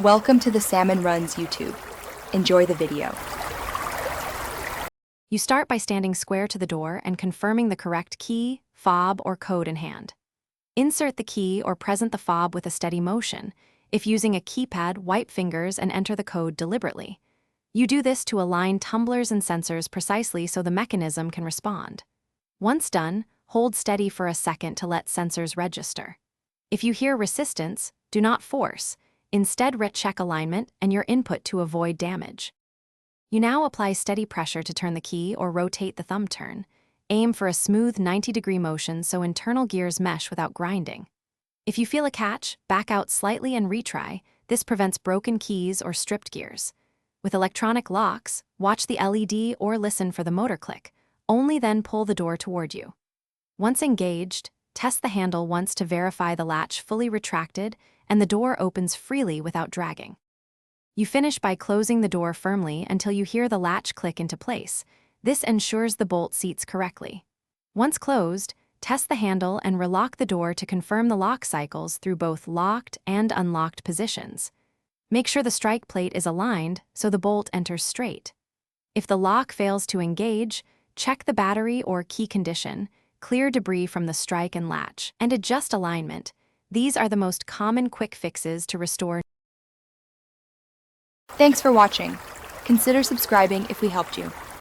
Welcome to the Salmon Runs YouTube. Enjoy the video. You start by standing square to the door and confirming the correct key, fob, or code in hand. Insert the key or present the fob with a steady motion. If using a keypad, wipe fingers and enter the code deliberately. You do this to align tumblers and sensors precisely so the mechanism can respond. Once done, hold steady for a second to let sensors register. If you hear resistance, do not force. Instead, recheck alignment and your input to avoid damage. You now apply steady pressure to turn the key or rotate the thumb turn. Aim for a smooth 90-degree motion so internal gears mesh without grinding. If you feel a catch, back out slightly and retry. This prevents broken keys or stripped gears. With electronic locks, watch the LED or listen for the motor click. Only then pull the door toward you. Once engaged, test the handle once to verify the latch fully retracted and the door opens freely without dragging. You finish by closing the door firmly until you hear the latch click into place. This ensures the bolt seats correctly. Once closed, test the handle and relock the door to confirm the lock cycles through both locked and unlocked positions. Make sure the strike plate is aligned so the bolt enters straight. If the lock fails to engage, check the battery or key condition, clear debris from the strike and latch, and adjust alignment. These are the most common quick fixes to restore. Thanks for watching. Consider subscribing if we helped you.